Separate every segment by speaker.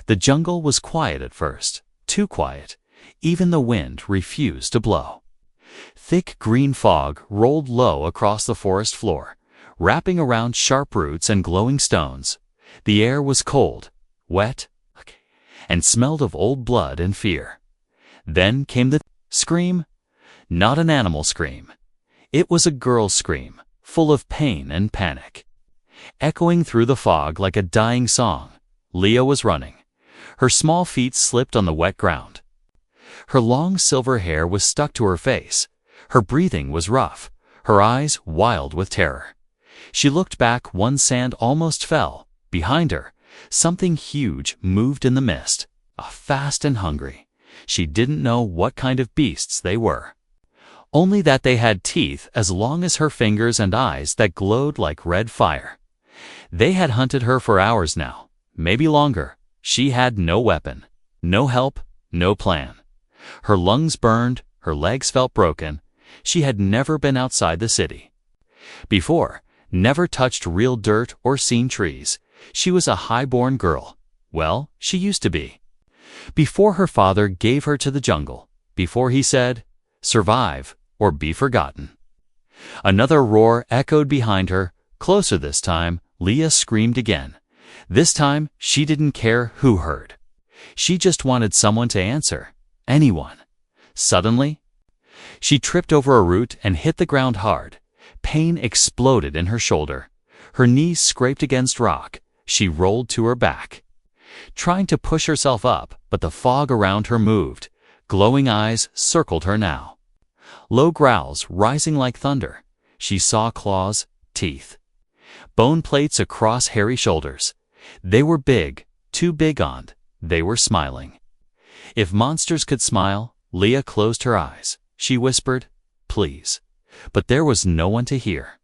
Speaker 1: The jungle was quiet at first, too quiet. Even the wind refused to blow. Thick green fog rolled low across the forest floor, wrapping around sharp roots and glowing stones. The air was cold, wet, and smelled of old blood and fear. Then came the scream. Not an animal scream. It was a girl's scream, full of pain and panic. Echoing through the fog like a dying song, Leah was running. Her small feet slipped on the wet ground. Her long silver hair was stuck to her face. Her breathing was rough, her eyes wild with terror. She looked back. One sand almost fell. Behind her, something huge moved in the mist, fast and hungry. She didn't know what kind of beasts they were. Only that they had teeth as long as her fingers and eyes that glowed like red fire. They had hunted her for hours now, maybe longer. She had no weapon, no help, no plan. Her lungs burned, her legs felt broken. She had never been outside the city before, never touched real dirt or seen trees. She was a high-born girl. Well, she used to be. Before her father gave her to the jungle, before he said, "Survive or be forgotten." Another roar echoed behind her, closer this time. Leah screamed again. This time, she didn't care who heard. She just wanted someone to answer. Anyone. Suddenly, she tripped over a root and hit the ground hard. Pain exploded in her shoulder. Her knees scraped against rock. She rolled to her back, trying to push herself up, but the fog around her moved. Glowing eyes circled her now. Low growls rising like thunder. She saw claws, teeth, bone plates across hairy shoulders. They were big, too big on. They were smiling. If monsters could smile, Leah closed her eyes. She whispered, "Please." But there was no one to hear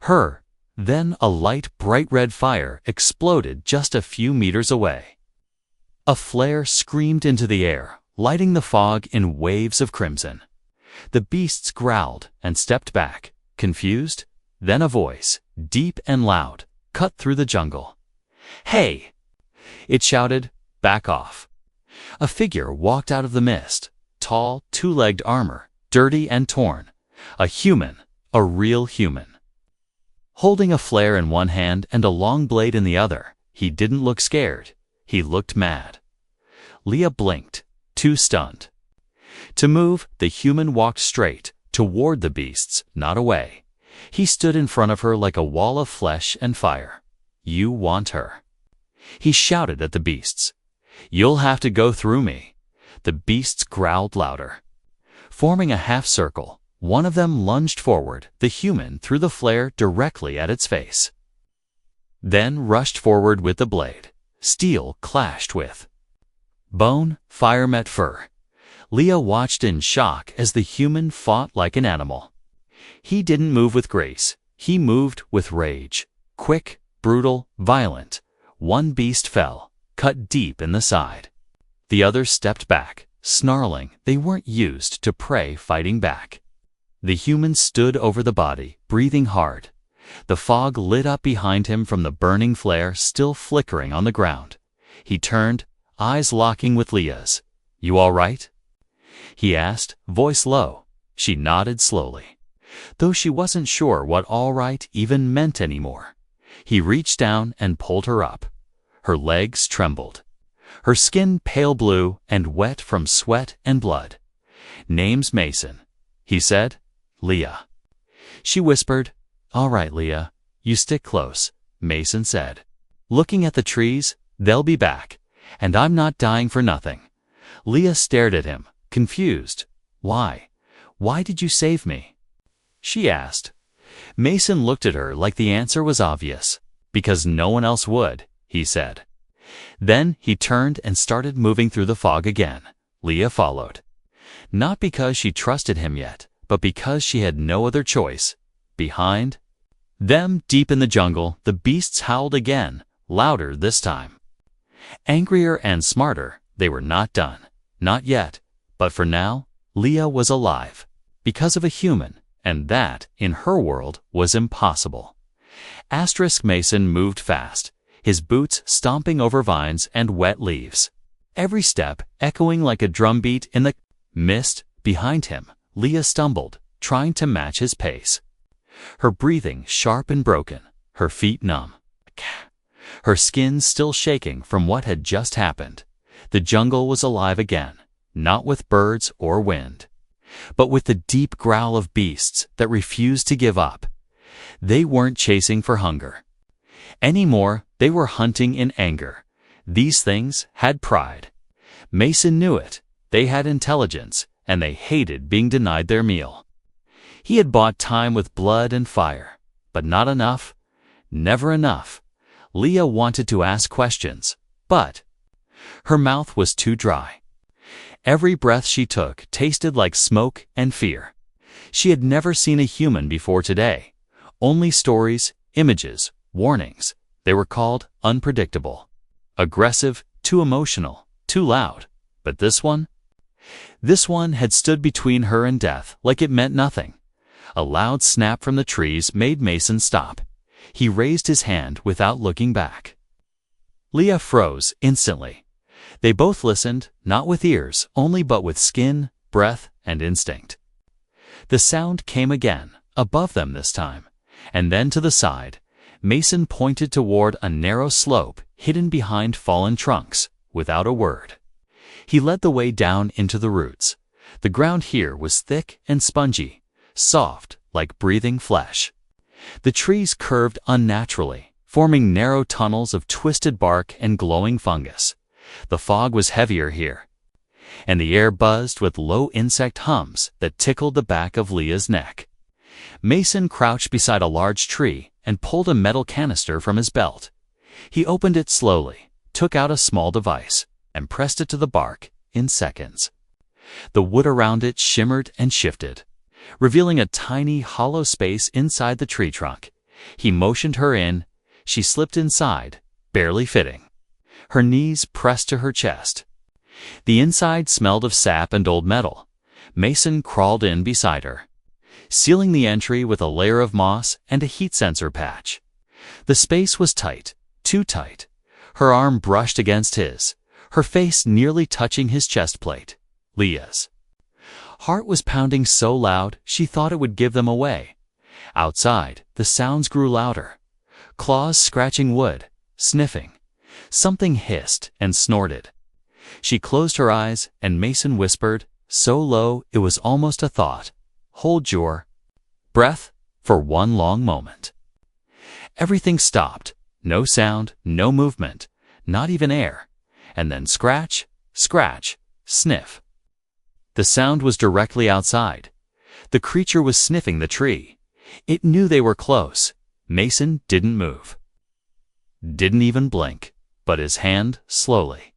Speaker 1: her. Then a light, bright red fire exploded just a few meters away. A flare screamed into the air, lighting the fog in waves of crimson. The beasts growled and stepped back, confused. Then a voice, deep and loud, cut through the jungle. "Hey!" it shouted. "Back off." A figure walked out of the mist, tall, two-legged armor, dirty and torn. A human, a real human. Holding a flare in one hand and a long blade in the other, he didn't look scared. He looked mad. Leah blinked, too stunned to move. The human walked straight, toward the beasts, not away. He stood in front of her like a wall of flesh and fire. "You want her," he shouted at the beasts. "You'll have to go through me." The beasts growled louder. Forming a half circle, one of them lunged forward. The human threw the flare directly at its face, then rushed forward with the blade. Steel clashed with bone, fire met fur. Leah watched in shock as the human fought like an animal. He didn't move with grace. He moved with rage. Quick, brutal, violent. One beast fell, cut deep in the side. The others stepped back, snarling. They weren't used to prey fighting back. The human stood over the body, breathing hard. The fog lit up behind him from the burning flare still flickering on the ground. He turned, eyes locking with Leah's. "You all right?" he asked, voice low. She nodded slowly, though she wasn't sure what all right even meant anymore. He reached down and pulled her up. Her legs trembled, her skin pale blue and wet from sweat and blood. "Name's Mason," he said. "Leah." She whispered. "All right, Leah. You stick close," Mason said. Looking at the trees, "They'll be back, and I'm not dying for nothing." Leah stared at him, confused. "Why? Why did you save me?" she asked. Mason looked at her like the answer was obvious. "Because no one else would," he said. Then he turned and started moving through the fog again. Leah followed. Not because she trusted him yet, but because she had no other choice. Behind them, deep in the jungle, the beasts howled again, louder this time. Angrier and smarter. They were not done. Not yet. But for now, Leah was alive. Because of a human, and that, in her world, was impossible. Mason moved fast. his boots stomping over vines and wet leaves. Every step echoing like a drumbeat in the mist behind him. Leah stumbled, trying to match his pace. Her breathing sharp and broken, her feet numb. Her skin still shaking from what had just happened. The jungle was alive again, not with birds or wind, but with the deep growl of beasts that refused to give up. They weren't chasing for hunger anymore, they were hunting in anger. These things had pride. Mason knew it. They had intelligence, and they hated being denied their meal. He had bought time with blood and fire, but not enough. Never enough. Leah wanted to ask questions, but her mouth was too dry. Every breath she took tasted like smoke and fear. She had never seen a human before today. Only stories, images, warnings. They were called unpredictable, aggressive, too emotional, too loud. But this one had stood between her and death like it meant nothing. A loud snap from the trees made Mason stop. He raised his hand without looking back. Leah froze instantly. They both listened, not with ears only but with skin, breath, and instinct. The sound came again, above them this time, and then to the side. Mason pointed toward a narrow slope hidden behind fallen trunks, without a word. He led the way down into the roots. The ground here was thick and spongy, soft like breathing flesh. The trees curved unnaturally, forming narrow tunnels of twisted bark and glowing fungus. The fog was heavier here, and the air buzzed with low insect hums that tickled the back of Leah's neck. Mason crouched beside a large tree and pulled a metal canister from his belt. He opened it slowly, took out a small device, and pressed it to the bark in seconds. The wood around it shimmered and shifted, revealing a tiny, hollow space inside the tree trunk. He motioned her in. She slipped inside, barely fitting. Her knees pressed to her chest. The inside smelled of sap and old metal. Mason crawled in beside her, sealing the entry with a layer of moss and a heat sensor patch. The space was tight, too tight. Her arm brushed against his, her face nearly touching his chest plate. Leah's heart was pounding so loud she thought it would give them away. Outside, the sounds grew louder. Claws scratching wood, sniffing. Something hissed and snorted. She closed her eyes, and Mason whispered, so low it was almost a thought, "Hold your breath for one long moment." Everything stopped. No sound, no movement, not even air. And then scratch, scratch, sniff. The sound was directly outside. The creature was sniffing the tree. It knew they were close. Mason didn't move. Didn't even blink, but his hand slowly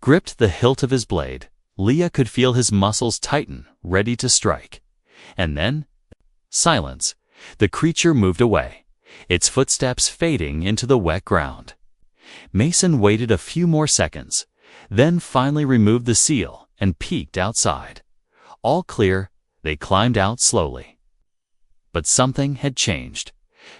Speaker 1: gripped the hilt of his blade. Leah could feel his muscles tighten, ready to strike. And then, silence. The creature moved away, its footsteps fading into the wet ground. Mason waited a few more seconds, then finally removed the seal and peeked outside. All clear, they climbed out slowly. But something had changed.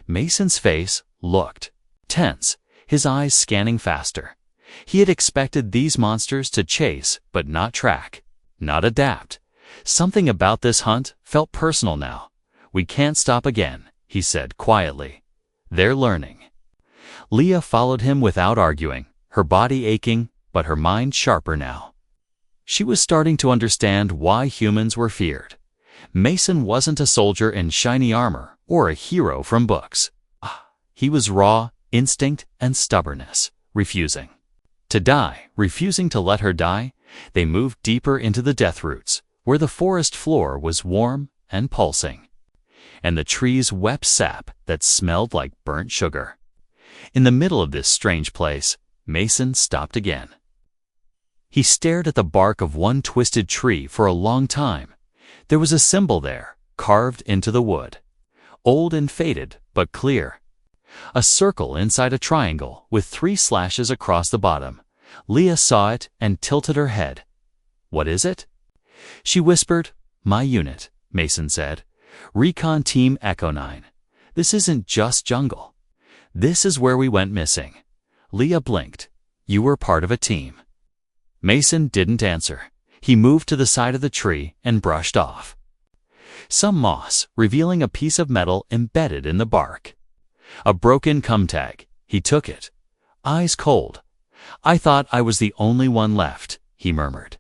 Speaker 1: Mason's face looked tense, his eyes scanning faster. He had expected these monsters to chase, but not track, not adapt. Something about this hunt felt personal now. "We can't stop again," he said quietly. "They're learning." Leah followed him without arguing, her body aching, but her mind sharper now. She was starting to understand why humans were feared. Mason wasn't a soldier in shiny armor or a hero from books. He was raw, instinct, and stubbornness, refusing to die, refusing to let her die. They moved deeper into the death roots, where the forest floor was warm and pulsing, and the trees wept sap that smelled like burnt sugar. In the middle of this strange place, Mason stopped again. He stared at the bark of one twisted tree for a long time. There was a symbol there, carved into the wood. Old and faded, but clear. A circle inside a triangle with 3 slashes across the bottom. Leah saw it and tilted her head. "What is it?" She whispered. "My unit," Mason said. "Recon Team Echo 9. This isn't just jungle. This is where we went missing. Leah blinked. You were part of a team. Mason didn't answer. He moved to the side of the tree and brushed off some moss, revealing a piece of metal embedded in the bark. A broken cum tag. He took it. Eyes cold. I thought I was the only one left, he murmured.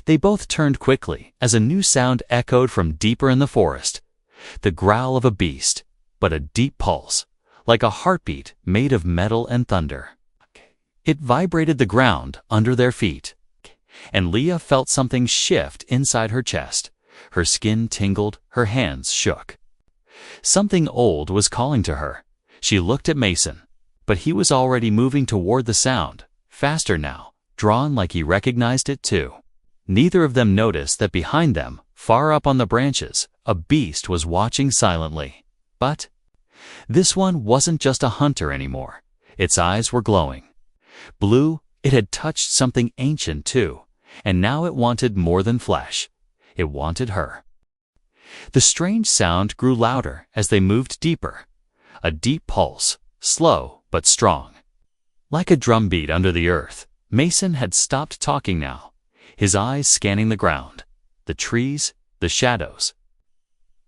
Speaker 1: They both turned quickly as a new sound echoed from deeper in the forest. The growl of a beast, but a deep pulse, like a heartbeat made of metal and thunder. It vibrated the ground under their feet, and Leah felt something shift inside her chest. Her skin tingled, her hands shook. Something old was calling to her. She looked at Mason, but he was already moving toward the sound, faster now, drawn like he recognized it too. Neither of them noticed that behind them, far up on the branches, a beast was watching silently. But this one wasn't just a hunter anymore. Its eyes were glowing. Blue, it had touched something ancient too, and now it wanted more than flesh. It wanted her. The strange sound grew louder as they moved deeper. A deep pulse, slow but strong. Like a drumbeat under the earth, Mason had stopped talking now, his eyes scanning the ground, the trees, the shadows.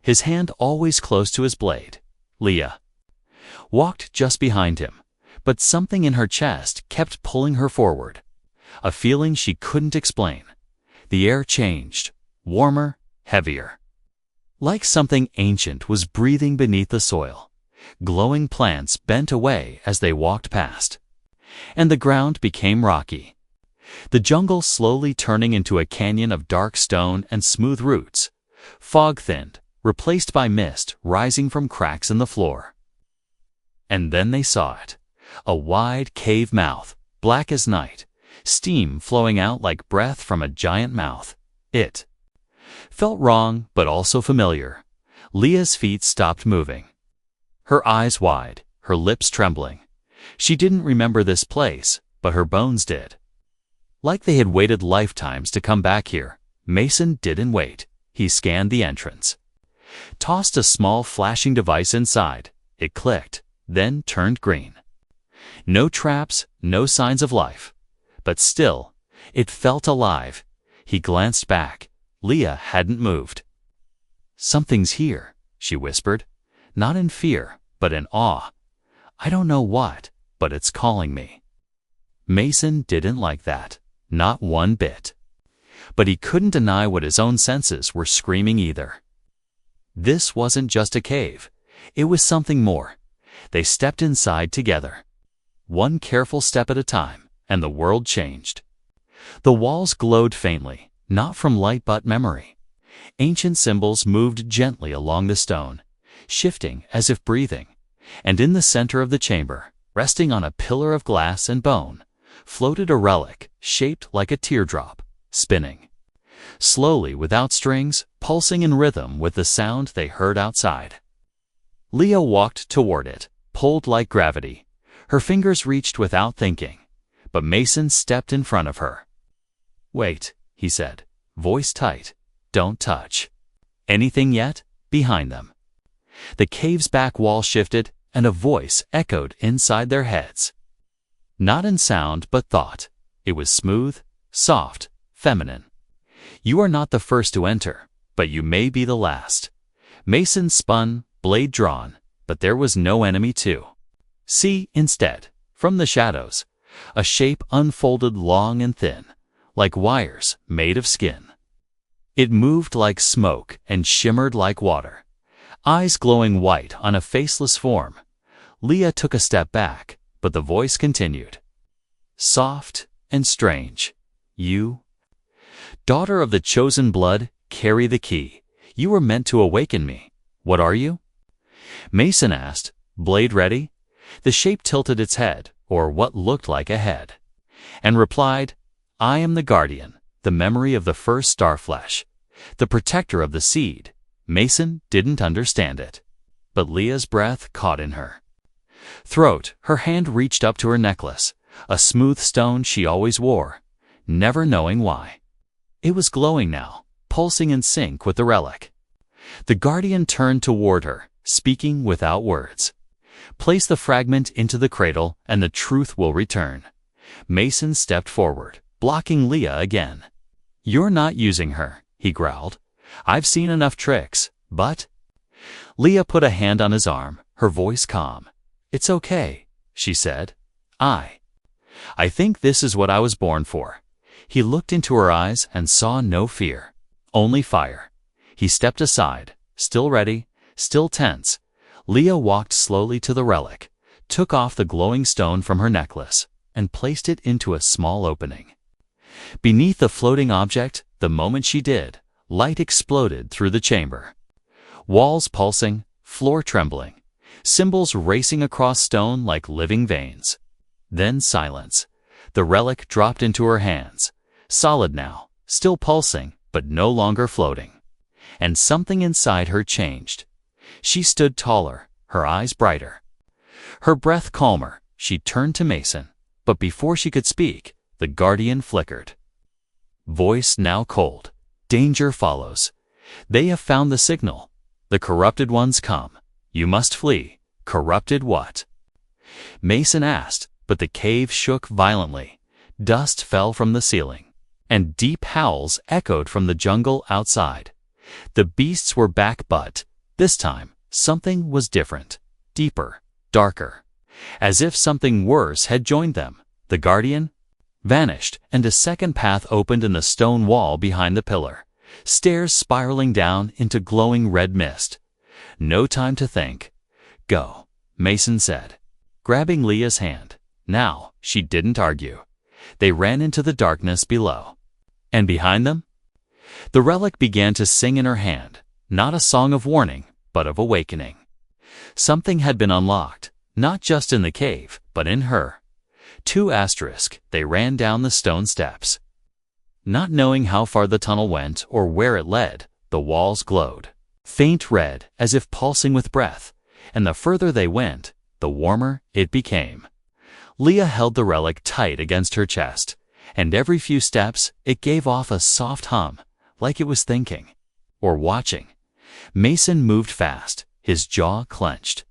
Speaker 1: His hand always close to his blade. Leah walked just behind him, but something in her chest kept pulling her forward. A feeling she couldn't explain. The air changed, warmer, heavier. Like something ancient was breathing beneath the soil. Glowing plants bent away as they walked past. And the ground became rocky. The jungle slowly turning into a canyon of dark stone and smooth roots. Fog thinned, replaced by mist rising from cracks in the floor. And then they saw it. A wide cave mouth, black as night, steam flowing out like breath from a giant mouth. It felt wrong, but also familiar. Leah's feet stopped moving. Her eyes wide, her lips trembling. She didn't remember this place, but her bones did. Like they had waited lifetimes to come back here, Mason didn't wait. He scanned the entrance. Tossed a small flashing device inside. It clicked, then turned green. No traps, no signs of life. But still, it felt alive. He glanced back. Leah hadn't moved. Something's here, she whispered, not in fear, but in awe. I don't know what, but it's calling me. Mason didn't like that, not one bit. But he couldn't deny what his own senses were screaming either. This wasn't just a cave. It was something more. They stepped inside together. One careful step at a time, and the world changed. The walls glowed faintly, not from light but memory. Ancient symbols moved gently along the stone, shifting as if breathing. And in the center of the chamber, resting on a pillar of glass and bone, floated a relic shaped like a teardrop, spinning. Slowly, without strings, pulsing in rhythm with the sound they heard outside. Leah walked toward it, pulled like gravity. Her fingers reached without thinking, but Mason stepped in front of her. Wait, he said, voice tight. Don't touch anything yet. Behind them, the cave's back wall shifted, and a voice echoed inside their heads. Not in sound, but thought. It was smooth, soft, feminine. You are not the first to enter, but you may be the last. Mason spun, blade drawn, but there was no enemy to see. Instead, from the shadows, a shape unfolded long and thin, like wires made of skin. It moved like smoke and shimmered like water, eyes glowing white on a faceless form. Leah took a step back, but the voice continued. Soft and strange. You, daughter of the chosen blood, carry the key. You were meant to awaken me. What are you? Mason asked, blade ready. The shape tilted its head, or what looked like a head, and replied, I am the guardian, the memory of the first starflesh, the protector of the seed. Mason didn't understand it, but Leah's breath caught in her throat. Her hand reached up to her necklace, a smooth stone she always wore, never knowing why. It was glowing now, pulsing in sync with the relic. The guardian turned toward her, speaking without words. Place the fragment into the cradle and the truth will return. Mason stepped forward, blocking Leah again. You're not using her, he growled. I've seen enough tricks, but... Leah put a hand on his arm, her voice calm. It's okay, she said. I think this is what I was born for. He looked into her eyes and saw no fear, only fire. He stepped aside, still ready, still tense. Leah walked slowly to the relic, took off the glowing stone from her necklace, and placed it into a small opening. Beneath the floating object, the moment she did, light exploded through the chamber. Walls pulsing, floor trembling, symbols racing across stone like living veins. Then silence. The relic dropped into her hands, solid now, still pulsing, but no longer floating. And something inside her changed. She stood taller, her eyes brighter. Her breath calmer, she turned to Mason, but before she could speak, the guardian flickered. Voice now cold. Danger follows. They have found the signal. The corrupted ones come. You must flee. Corrupted what? Mason asked, but the cave shook violently. Dust fell from the ceiling, and deep howls echoed from the jungle outside. The beasts were back, but this time, something was different, deeper, darker. As if something worse had joined them, the guardian vanished, and a second path opened in the stone wall behind the pillar, stairs spiraling down into glowing red mist. No time to think. Go, Mason said, grabbing Leah's hand. Now, she didn't argue. They ran into the darkness below. And behind them? The relic began to sing in her hand, not a song of warning, but of awakening. Something had been unlocked, not just in the cave, but in her. They ran down the stone steps. Not knowing how far the tunnel went or where it led, the walls glowed, faint red as if pulsing with breath, and the further they went, the warmer it became. Leah held the relic tight against her chest, and every few steps it gave off a soft hum, like it was thinking, or watching. Mason moved fast, his jaw clenched.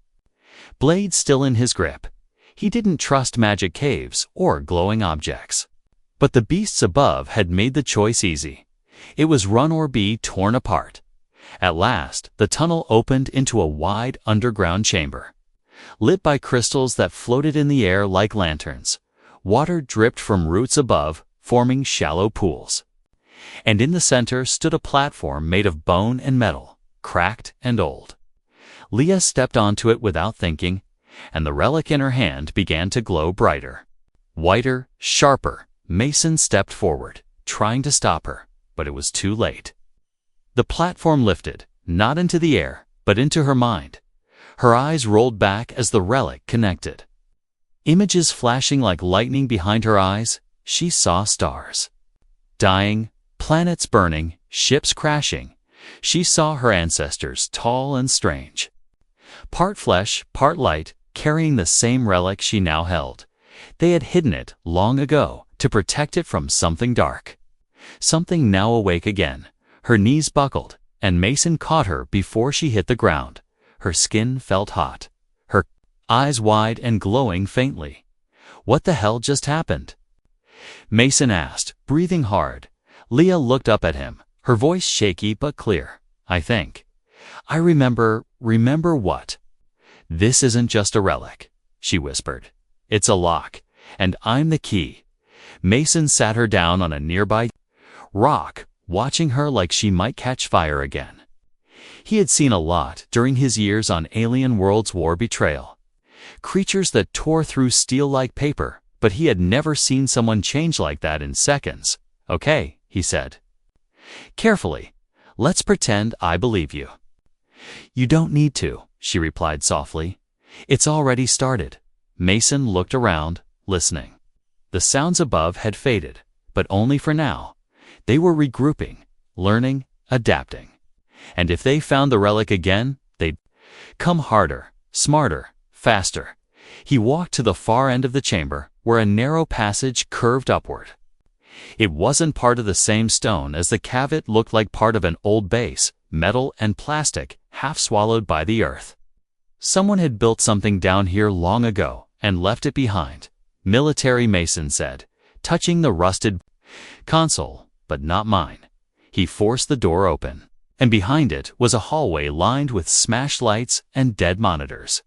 Speaker 1: Blade still in his grip. He didn't trust magic caves or glowing objects. But the beasts above had made the choice easy. It was run or be torn apart. At last, the tunnel opened into a wide underground chamber, lit by crystals that floated in the air like lanterns. Water dripped from roots above, forming shallow pools. And in the center stood a platform made of bone and metal, cracked and old. Leah stepped onto it without thinking, and the relic in her hand began to glow brighter, whiter, sharper. Mason stepped forward, trying to stop her, but it was too late. The platform lifted, not into the air, but into her mind. Her eyes rolled back as the relic connected. Images flashing like lightning behind her eyes, she saw stars dying, planets burning, ships crashing. She saw her ancestors, tall and strange, part flesh, part light, carrying the same relic she now held. They had hidden it long ago to protect it from something dark. Something now awake again. Her knees buckled, and Mason caught her before she hit the ground. Her skin felt hot, her eyes wide and glowing faintly. What the hell just happened? Mason asked, breathing hard. Leah looked up at him, her voice shaky but clear. I think. I remember what? This isn't just a relic, she whispered. It's a lock, and I'm the key. Mason sat her down on a nearby rock, watching her like she might catch fire again. He had seen a lot during his years on Alien Worlds War Betrayal. Creatures that tore through steel like paper, but he had never seen someone change like that in seconds. Okay, he said. Carefully. Let's pretend I believe you. You don't need to, she replied softly. It's already started. Mason looked around, listening. The sounds above had faded, but only for now. They were regrouping, learning, adapting. And if they found the relic again, they'd come harder, smarter, faster. He walked to the far end of the chamber, where a narrow passage curved upward. It wasn't part of the same stone as the cave. It looked like part of an old base, metal and plastic, half swallowed by the earth. Someone had built something down here long ago and left it behind, Military Mason said, touching the rusted console, but not mine. He forced the door open, and behind it was a hallway lined with smashed lights and dead monitors.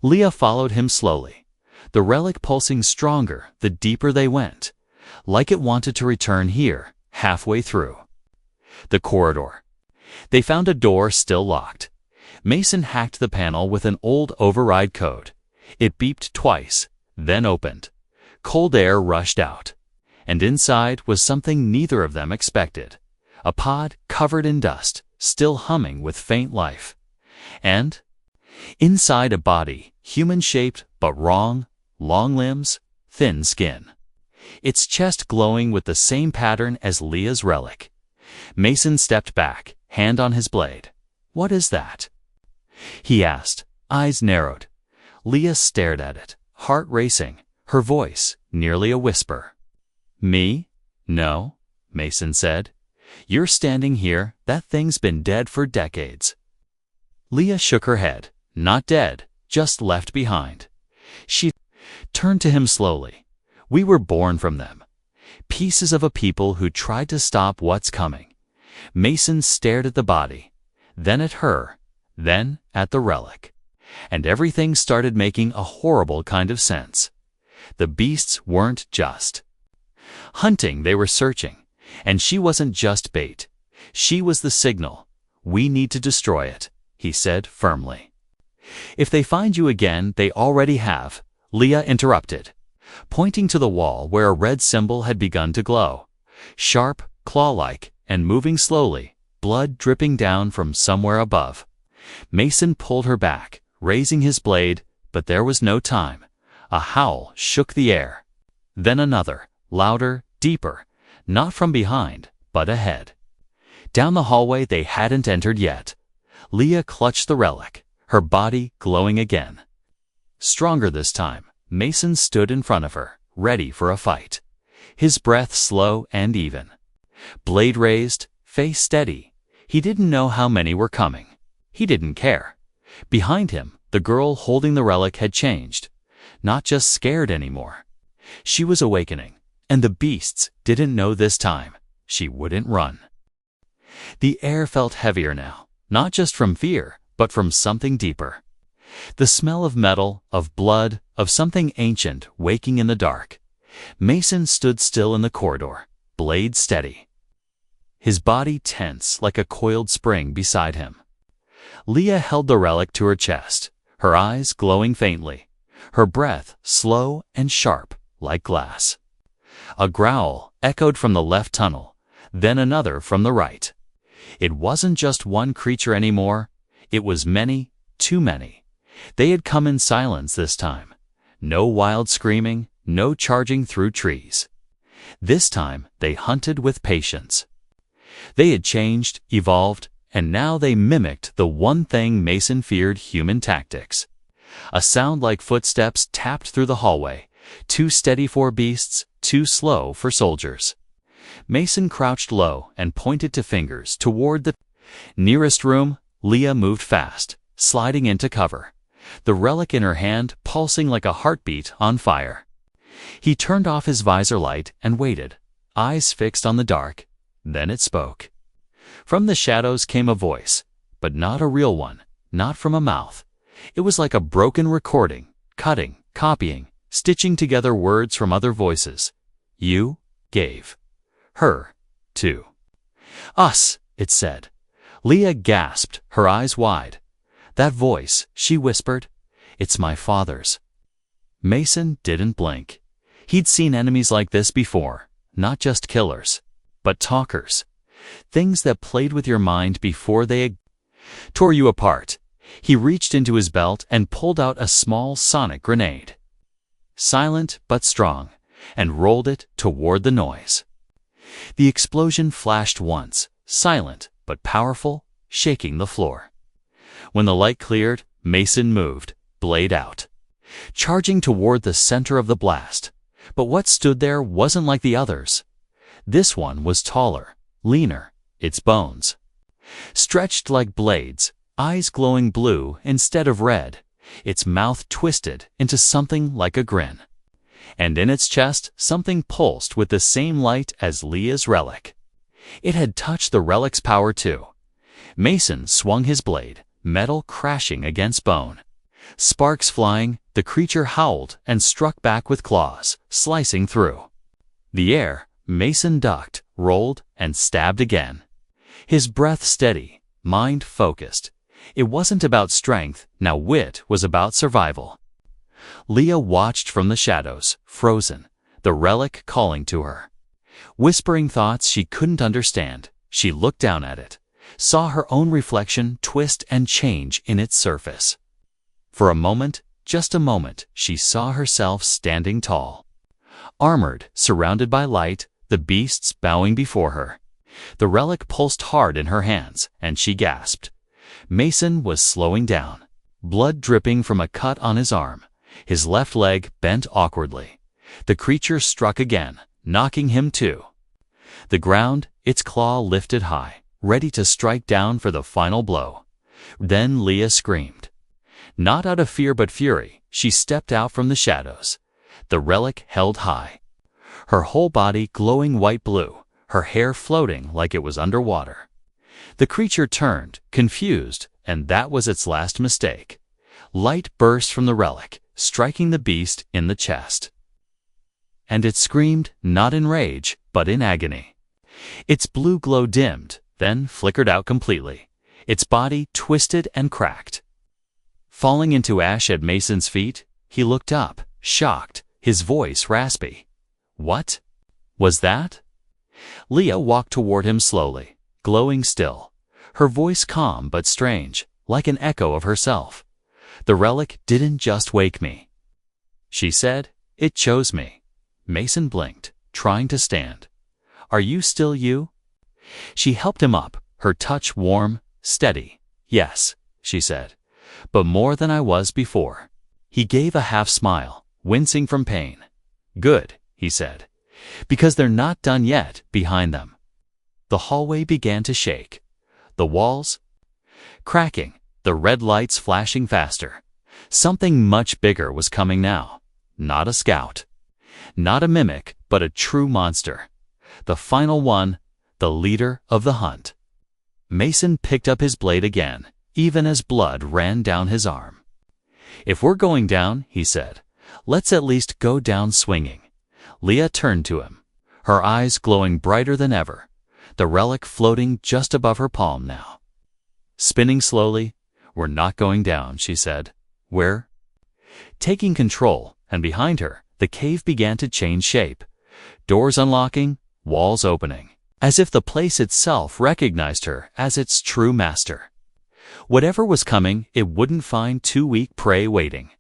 Speaker 1: Leah followed him slowly, the relic pulsing stronger the deeper they went, like it wanted to return here, halfway through. The corridor. They found a door still locked. Mason hacked the panel with an old override code. It beeped twice, then opened. Cold air rushed out, and inside was something neither of them expected. A pod covered in dust, still humming with faint life. And inside a body, human-shaped but wrong, long limbs, thin skin. Its chest glowing with the same pattern as Leah's relic. Mason stepped back, hand on his blade. "What is that?" he asked, eyes narrowed. Leah stared at it, heart racing, her voice nearly a whisper. "Me? No," Mason said. "You're standing here, that thing's been dead for decades." Leah shook her head. "Not dead, just left behind." She turned to him slowly. "We were born from them. Pieces of a people who tried to stop what's coming." Mason stared at the body, then at her, then at the relic. And everything started making a horrible kind of sense. The beasts weren't just hunting, they were searching. And she wasn't just bait. She was the signal. "We need to destroy it," he said firmly. "If they find you again, they already have," Leah interrupted, pointing to the wall where a red symbol had begun to glow. Sharp, claw-like, and moving slowly, blood dripping down from somewhere above. Mason pulled her back, raising his blade, but there was no time. A howl shook the air. Then another, louder, deeper, not from behind, but ahead. Down the hallway they hadn't entered yet. Leah clutched the relic, her body glowing again. Stronger this time, Mason stood in front of her, ready for a fight. His breath slow and even. Blade raised, face steady. He didn't know how many were coming. He didn't care. Behind him, the girl holding the relic had changed. Not just scared anymore. She was awakening, and the beasts didn't know this time. She wouldn't run. The air felt heavier now, not just from fear, but from something deeper. The smell of metal, of blood, of something ancient waking in the dark. Mason stood still in the corridor, blade steady. His body tense like a coiled spring beside him. Leah held the relic to her chest, her eyes glowing faintly, her breath slow and sharp like glass. A growl echoed from the left tunnel, then another from the right. It wasn't just one creature anymore. It was many, too many. They had come in silence this time. No wild screaming, no charging through trees. This time they hunted with patience. They had changed, evolved, and now they mimicked the one thing Mason feared: human tactics. A sound like footsteps tapped through the hallway, too steady for beasts, too slow for soldiers. Mason crouched low and pointed to fingers toward the nearest room. Leah moved fast, sliding into cover, the relic in her hand pulsing like a heartbeat on fire. He turned off his visor light and waited, eyes fixed on the dark. Then it spoke. From the shadows came a voice, but not a real one, not from a mouth. It was like a broken recording, cutting, copying, stitching together words from other voices. "You gave her to us," it said. Leah gasped, her eyes wide. "That voice," she whispered, "it's my father's." Mason didn't blink. He'd seen enemies like this before, not just killers, but talkers. Things that played with your mind before they tore you apart. He reached into his belt and pulled out a small sonic grenade. Silent but strong, and rolled it toward the noise. The explosion flashed once, silent but powerful, shaking the floor. When the light cleared, Mason moved, blade out, charging toward the center of the blast. But what stood there wasn't like the others. This one was taller, leaner, its bones stretched like blades, eyes glowing blue instead of red, its mouth twisted into something like a grin. And in its chest, something pulsed with the same light as Leah's relic. It had touched the relic's power too. Mason swung his blade, metal crashing against bone. Sparks flying, the creature howled and struck back with claws, slicing through the air. Mason ducked, rolled, and stabbed again. His breath steady, mind focused. It wasn't about strength, now wit was about survival. Leah watched from the shadows, frozen, the relic calling to her. Whispering thoughts she couldn't understand, she looked down at it, saw her own reflection twist and change in its surface. For a moment, just a moment, she saw herself standing tall. Armored, surrounded by light, the beasts bowing before her. The relic pulsed hard in her hands, and she gasped. Mason was slowing down, blood dripping from a cut on his arm, his left leg bent awkwardly. The creature struck again, knocking him to the ground, its claw lifted high, ready to strike down for the final blow. Then Leah screamed. Not out of fear but fury, she stepped out from the shadows. The relic held high, her whole body glowing white-blue, her hair floating like it was underwater. The creature turned, confused, and that was its last mistake. Light burst from the relic, striking the beast in the chest. And it screamed, not in rage, but in agony. Its blue glow dimmed, then flickered out completely. Its body twisted and cracked. Falling into ash at Mason's feet, he looked up, shocked, his voice raspy. What was that? Leah walked toward him slowly, glowing still, her voice calm but strange, like an echo of herself. The relic didn't just wake me, she said, it chose me. Mason blinked, trying to stand. Are you still you? She helped him up, her touch warm, steady. Yes, she said, but more than I was before. He gave a half smile, wincing from pain. Good, he said, because they're not done yet behind them. The hallway began to shake. The walls cracking, the red lights flashing faster. Something much bigger was coming now. Not a scout. Not a mimic, but a true monster. The final one, the leader of the hunt. Mason picked up his blade again, even as blood ran down his arm. If we're going down, he said, let's at least go down swinging. Leah turned to him, her eyes glowing brighter than ever, the relic floating just above her palm now. Spinning slowly, we're not going down, she said. We're taking control, and behind her, the cave began to change shape. Doors unlocking, walls opening, as if the place itself recognized her as its true master. Whatever was coming, it wouldn't find too weak prey waiting.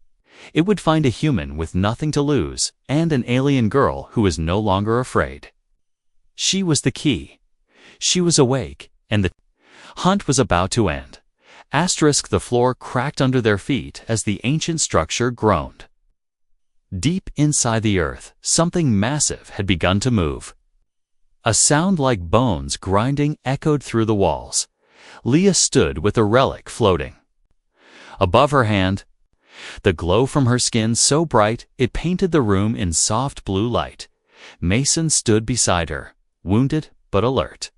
Speaker 1: It would find a human with nothing to lose, and an alien girl who was no longer afraid. She was the key. She was awake, and the hunt was about to end. The floor cracked under their feet as the ancient structure groaned. Deep inside the earth, something massive had begun to move. A sound like bones grinding echoed through the walls. Leah stood with the relic floating above her hand, the glow from her skin so bright it painted the room in soft blue light. Mason stood beside her, wounded but alert.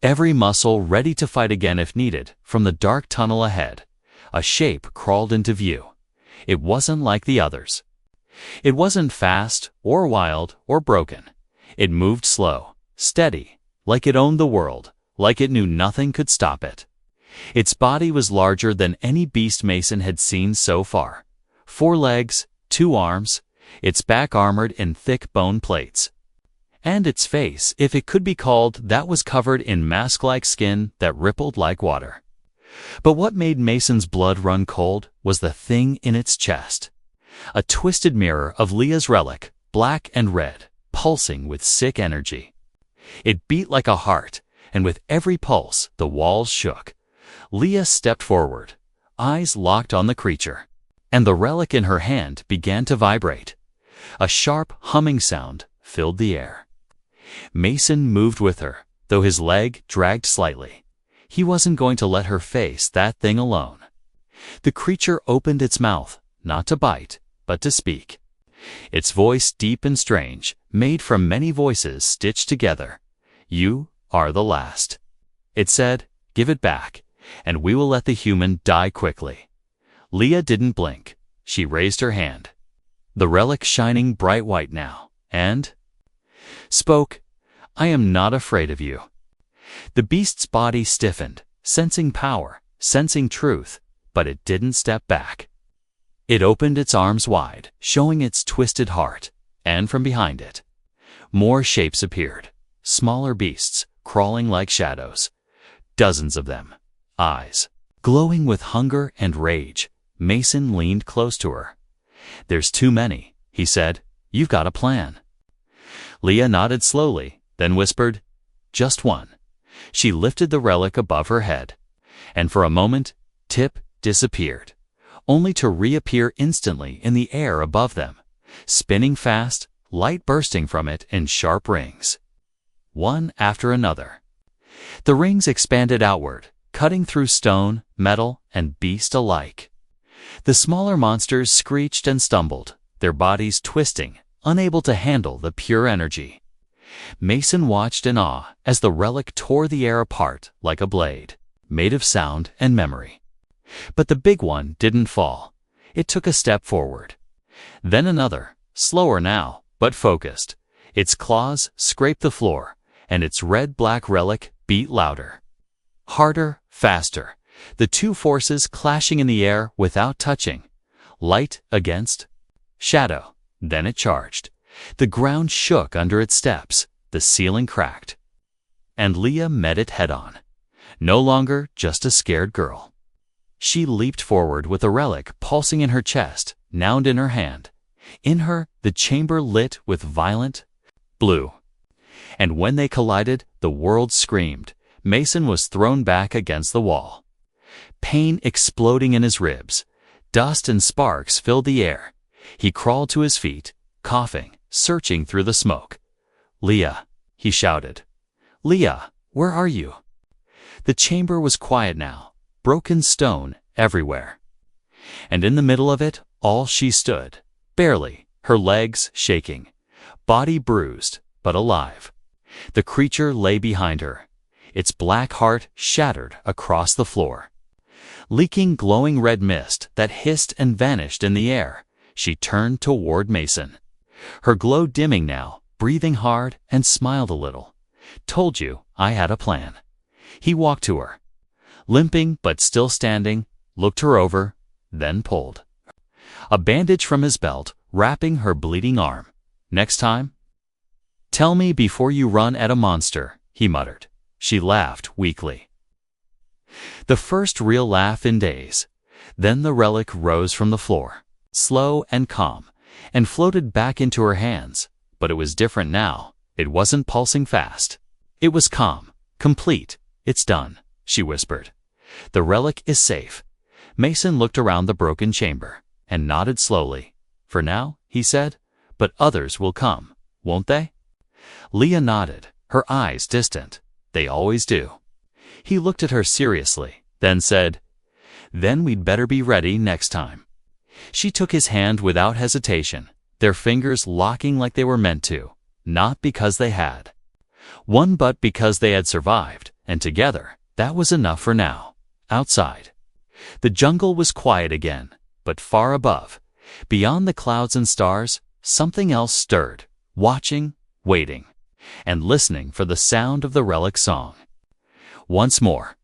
Speaker 1: Every muscle ready to fight again if needed. From the dark tunnel ahead, a shape crawled into view. It wasn't like the others. It wasn't fast or wild or broken. It moved slow, steady, like it owned the world, like it knew nothing could stop it. Its body was larger than any beast Mason had seen so far. 4 legs, 2 arms, its back armored in thick bone plates. And its face, if it could be called, that was covered in mask-like skin that rippled like water. But what made Mason's blood run cold was the thing in its chest. A twisted mirror of Leah's relic, black and red, pulsing with sick energy. It beat like a heart, and with every pulse, the walls shook. Leah stepped forward, eyes locked on the creature, and the relic in her hand began to vibrate. A sharp, humming sound filled the air. Mason moved with her, though his leg dragged slightly. He wasn't going to let her face that thing alone. The creature opened its mouth, not to bite, but to speak. Its voice, deep and strange, made from many voices stitched together. "You are the last." It said, "Give it back, and we will let the human die quickly." Leah didn't blink. She raised her hand, the relic shining bright white now, and spoke, "I am not afraid of you." The beast's body stiffened, sensing power, sensing truth, but it didn't step back. It opened its arms wide, showing its twisted heart, and from behind it, more shapes appeared, smaller beasts, crawling like shadows. Dozens of them, eyes glowing with hunger and rage. Mason leaned close to her. "There's too many," he said. "You've got a plan." Leah nodded slowly, then whispered, "Just one." She lifted the relic above her head, and for a moment, Tip disappeared, only to reappear instantly in the air above them, spinning fast, light bursting from it in sharp rings. One after another. The rings expanded outward, cutting through stone, metal, and beast alike. The smaller monsters screeched and stumbled, their bodies twisting, unable to handle the pure energy. Mason watched in awe as the relic tore the air apart like a blade, made of sound and memory. But the big one didn't fall. It took a step forward. Then another, slower now, but focused. Its claws scraped the floor, and its red-black relic beat louder. Harder, faster. The two forces clashing in the air without touching. Light against shadow. Then it charged. The ground shook under its steps. The ceiling cracked. And Leah met it head-on. No longer just a scared girl. She leaped forward with the relic pulsing in her chest, now in her hand. In her, the chamber lit with violent blue. And when they collided, the world screamed. Mason was thrown back against the wall. Pain exploding in his ribs. Dust and sparks filled the air. He crawled to his feet, coughing, searching through the smoke. "Leah," he shouted. "Leah, where are you?" The chamber was quiet now, broken stone everywhere. And in the middle of it, all she stood, barely, her legs shaking, body bruised, but alive. The creature lay behind her, its black heart shattered across the floor. Leaking glowing red mist that hissed and vanished in the air, she turned toward Mason. Her glow dimming now, breathing hard, and smiled a little. "Told you I had a plan." He walked to her, limping but still standing, looked her over, then pulled a bandage from his belt, wrapping her bleeding arm. "Next time, tell me before you run at a monster," he muttered. She laughed weakly. The first real laugh in days. Then the relic rose from the floor, slow and calm, and floated back into her hands. But it was different now. It wasn't pulsing fast. It was calm, complete. "It's done," she whispered. "The relic is safe." Mason looked around the broken chamber and nodded slowly. "For now," he said, "but others will come, won't they?" Leah nodded, her eyes distant. "They always do." He looked at her seriously, then said, "Then we'd better be ready next time." She took his hand without hesitation, their fingers locking like they were meant to, not because they had one but because they had survived, and together, that was enough for now. Outside, the jungle was quiet again, but far above, beyond the clouds and stars, something else stirred, watching, waiting, and listening for the sound of the relic song. Once more.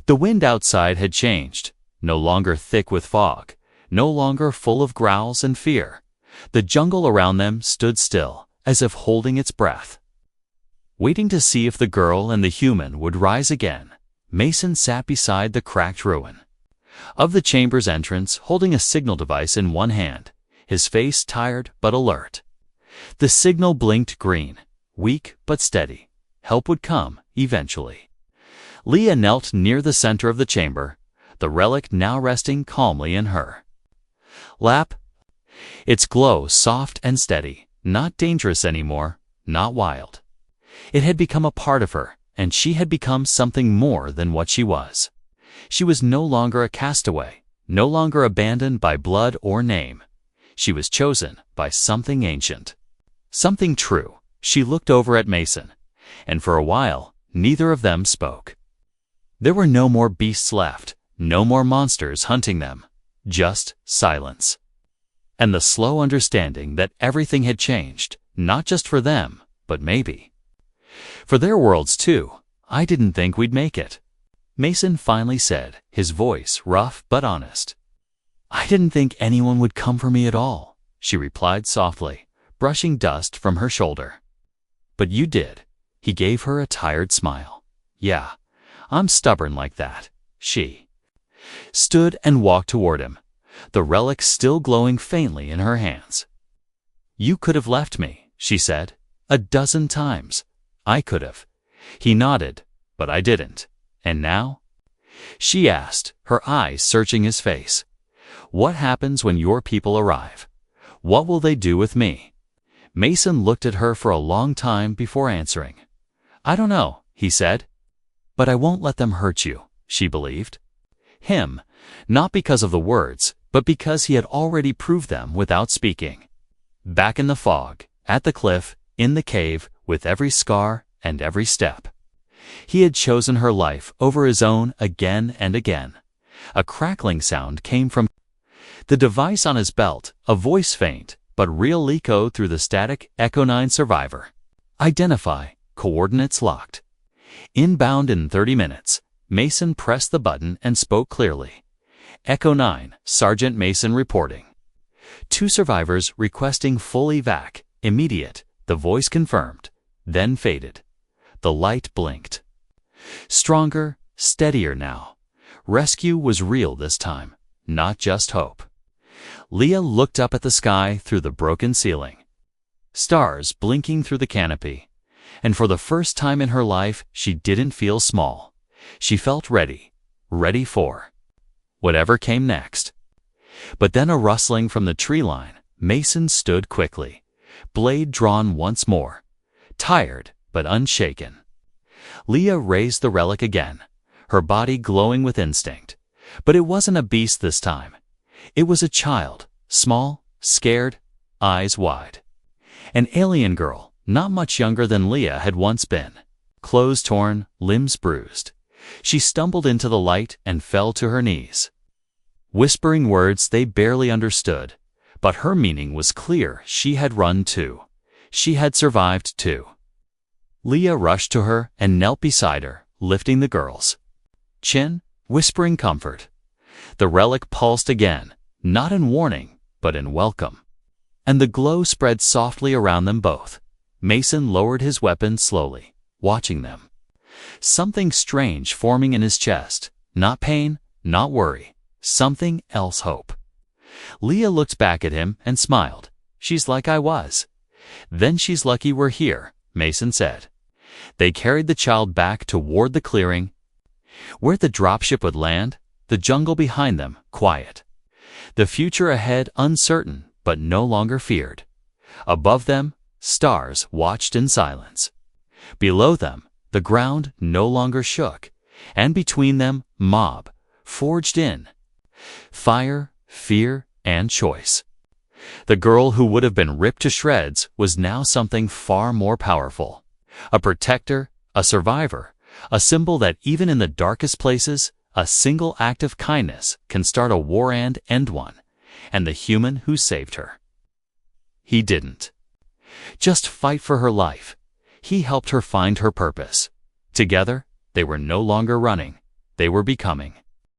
Speaker 1: The wind outside had changed, no longer thick with fog, no longer full of growls and fear. The jungle around them stood still, as if holding its breath. Waiting to see if the girl and the human would rise again, Mason sat beside the cracked ruin of the chamber's entrance, holding a signal device in one hand, his face tired but alert. The signal blinked green, weak but steady. Help would come, eventually. Leah knelt near the center of the chamber, the relic now resting calmly in her lap. Its glow soft and steady, not dangerous anymore, not wild. It had become a part of her, and she had become something more than what she was. She was no longer a castaway, no longer abandoned by blood or name. She was chosen by something ancient, something true. She looked over at Mason, and for a while, neither of them spoke. There were no more beasts left, no more monsters hunting them, just silence. And the slow understanding that everything had changed, not just for them, but maybe for their worlds too. I didn't think we'd make it, Mason finally said, his voice rough but honest. I didn't think anyone would come for me at all, she replied softly, brushing dust from her shoulder. But you did. He gave her a tired smile. Yeah, I'm stubborn like that. She stood and walked toward him, the relic still glowing faintly in her hands. You could have left me, she said, 12 times. I could have. He nodded, but I didn't. And now? She asked, her eyes searching his face. What happens when your people arrive? What will they do with me? Mason looked at her for a long time before answering. I don't know, he said. But I won't let them hurt you, she believed. Him, not because of the words, but because he had already proved them without speaking. Back in the fog, at the cliff, in the cave, with every scar and every step, he had chosen her life over his own again and again. A crackling sound came from the device on his belt, a voice faint, but real echo through the static. Echo 9 survivor. Identify, coordinates locked. Inbound in 30 minutes. Mason pressed the button and spoke clearly. Echo 9, Sergeant Mason reporting. 2 survivors requesting full evac, immediate. The voice confirmed, then faded. The light blinked. Stronger, steadier now. Rescue was real this time, not just hope. Leah looked up at the sky through the broken ceiling. Stars blinking through the canopy. And for the first time in her life, she didn't feel small. She felt ready, ready for whatever came next. But then a rustling from the tree line. Mason stood quickly, blade drawn once more, tired but unshaken. Leah raised the relic again, her body glowing with instinct. But it wasn't a beast this time. It was a child, small, scared, eyes wide. An alien girl, not much younger than Leah had once been. Clothes torn, limbs bruised. She stumbled into the light and fell to her knees, whispering words they barely understood. But her meaning was clear. She had run too. She had survived too. Leah rushed to her and knelt beside her, lifting the girl's chin, whispering comfort. The relic pulsed again, not in warning, but in welcome. And the glow spread softly around them both. Mason lowered his weapon slowly, watching them. Something strange forming in his chest. Not pain, not worry. Something else, hope. Leah looked back at him and smiled. She's like I was. Then she's lucky we're here, Mason said. They carried the child back toward the clearing, where the dropship would land, the jungle behind them, quiet. The future ahead uncertain, but no longer feared. Above them, stars watched in silence. Below them, the ground no longer shook, and between them, mob, forged in fire, fear, and choice. The girl who would have been ripped to shreds was now something far more powerful. A protector, a survivor, a symbol that even in the darkest places, a single act of kindness can start a war and end one. And the human who saved her. He didn't just fight for her life. He helped her find her purpose. Together, they were no longer running. They were becoming.